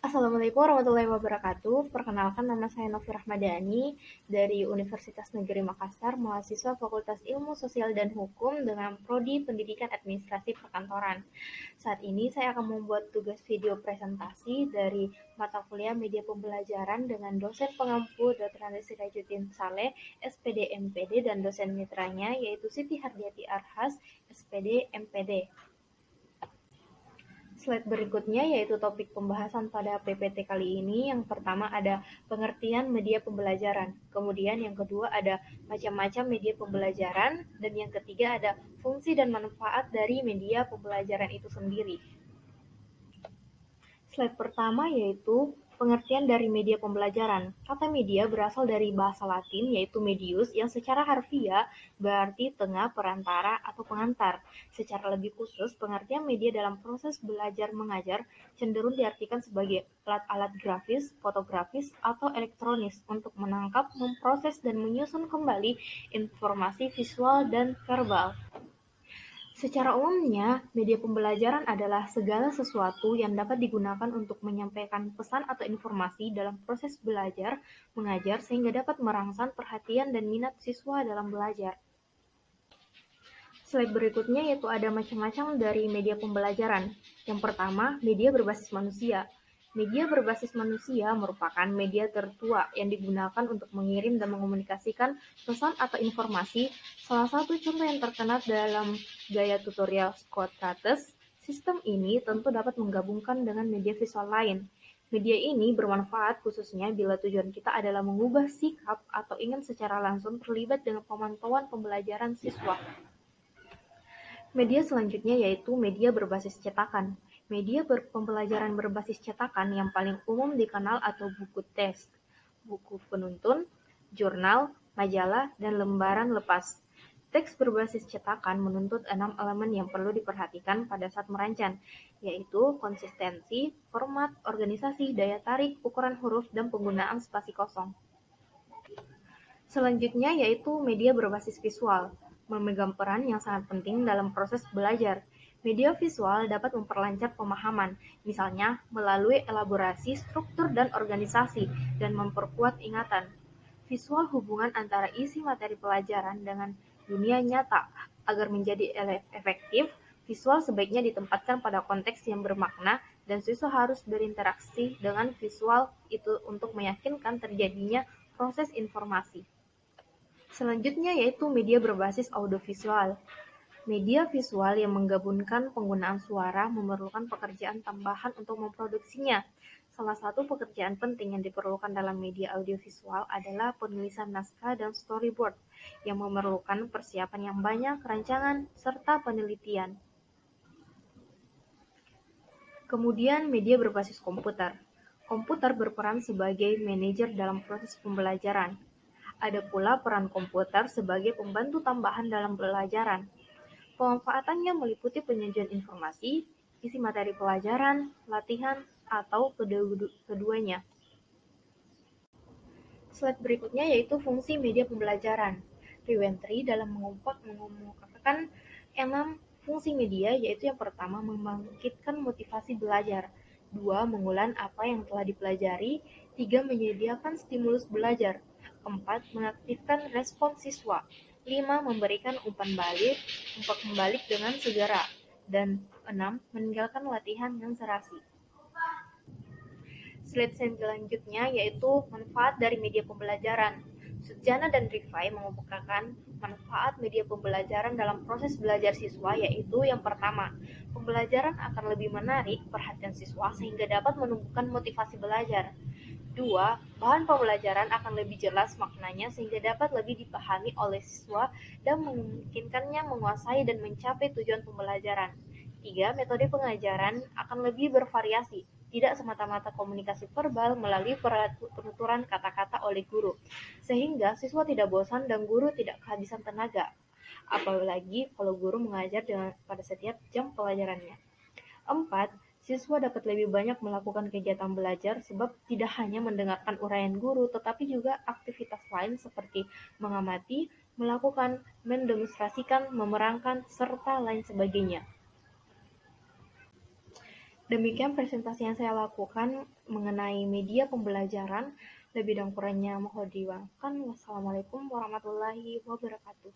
Assalamualaikum warahmatullahi wabarakatuh. Perkenalkan, nama saya Novi Rahmadani dari Universitas Negeri Makassar, mahasiswa Fakultas Ilmu Sosial dan Hukum dengan Prodi Pendidikan Administrasi Perkantoran. Saat ini saya akan membuat tugas video presentasi dari mata kuliah Media Pembelajaran dengan dosen pengampu Dr. Andes Sirajuddin Saleh, SPD MPD, dan dosen mitranya yaitu Siti Hardiati Arhas, SPD MPD. Slide berikutnya yaitu topik pembahasan pada PPT kali ini. Yang pertama ada pengertian media pembelajaran, kemudian yang kedua ada macam-macam media pembelajaran, dan yang ketiga ada fungsi dan manfaat dari media pembelajaran itu sendiri. Slide pertama yaitu pengertian dari media pembelajaran. Kata media berasal dari bahasa Latin yaitu medius yang secara harfiah berarti tengah, perantara, atau pengantar. Secara lebih khusus, pengertian media dalam proses belajar mengajar cenderung diartikan sebagai alat-alat grafis, fotografis, atau elektronis untuk menangkap, memproses, dan menyusun kembali informasi visual dan verbal. Secara umumnya, media pembelajaran adalah segala sesuatu yang dapat digunakan untuk menyampaikan pesan atau informasi dalam proses belajar, mengajar, sehingga dapat merangsang perhatian dan minat siswa dalam belajar. Slide berikutnya yaitu ada macam-macam dari media pembelajaran. Yang pertama, media berbasis manusia. Media berbasis manusia merupakan media tertua yang digunakan untuk mengirim dan mengomunikasikan pesan atau informasi. Salah satu contoh yang terkenal dalam gaya tutorial Socrates, sistem ini tentu dapat menggabungkan dengan media visual lain. Media ini bermanfaat khususnya bila tujuan kita adalah mengubah sikap atau ingin secara langsung terlibat dengan pemantauan pembelajaran siswa. Media selanjutnya yaitu media berbasis cetakan. Media pembelajaran berbasis cetakan yang paling umum dikenal atau buku teks, buku penuntun, jurnal, majalah, dan lembaran lepas. Teks berbasis cetakan menuntut 6 elemen yang perlu diperhatikan pada saat merancang, yaitu konsistensi, format, organisasi, daya tarik, ukuran huruf, dan penggunaan spasi kosong. Selanjutnya yaitu media berbasis visual, memegang peran yang sangat penting dalam proses belajar. Media visual dapat memperlancar pemahaman, misalnya melalui elaborasi struktur dan organisasi, dan memperkuat ingatan. Visual hubungan antara isi materi pelajaran dengan dunia nyata. Agar menjadi efektif, visual sebaiknya ditempatkan pada konteks yang bermakna, dan siswa harus berinteraksi dengan visual itu untuk meyakinkan terjadinya proses informasi. Selanjutnya yaitu media berbasis audiovisual. Media visual yang menggabungkan penggunaan suara memerlukan pekerjaan tambahan untuk memproduksinya. Salah satu pekerjaan penting yang diperlukan dalam media audiovisual adalah penulisan naskah dan storyboard, yang memerlukan persiapan yang banyak, rancangan, serta penelitian. Kemudian media berbasis komputer. Komputer berperan sebagai manajer dalam proses pembelajaran. Ada pula peran komputer sebagai pembantu tambahan dalam pelajaran. Pemanfaatannya meliputi penyajian informasi, isi materi pelajaran, latihan, atau keduanya. Slide berikutnya yaitu fungsi media pembelajaran. Rewentry dalam mengemukakan 6 fungsi media, yaitu yang pertama membangkitkan motivasi belajar, 2 mengulang apa yang telah dipelajari, 3 menyediakan stimulus belajar, 4 mengaktifkan respon siswa, 5 memberikan umpan balik dengan segera, dan 6 meninggalkan latihan yang serasi. Slide selanjutnya yaitu manfaat dari media pembelajaran. Sujana dan Rifai mengemukakan manfaat media pembelajaran dalam proses belajar siswa, yaitu yang pertama, pembelajaran akan lebih menarik perhatian siswa sehingga dapat menumbuhkan motivasi belajar. 2. Bahan pembelajaran akan lebih jelas maknanya sehingga dapat lebih dipahami oleh siswa dan memungkinkannya menguasai dan mencapai tujuan pembelajaran. 3. Metode pengajaran akan lebih bervariasi, tidak semata-mata komunikasi verbal melalui penuturan kata-kata oleh guru, sehingga siswa tidak bosan dan guru tidak kehabisan tenaga, apalagi kalau guru mengajar pada setiap jam pelajarannya. 4. Siswa dapat lebih banyak melakukan kegiatan belajar sebab tidak hanya mendengarkan uraian guru, tetapi juga aktivitas lain seperti mengamati, melakukan, mendemonstrasikan, memerangkan, serta lain sebagainya. Demikian presentasi yang saya lakukan mengenai media pembelajaran. Lebih dan kurangnya mohon dimaafkan. Wassalamualaikum warahmatullahi wabarakatuh.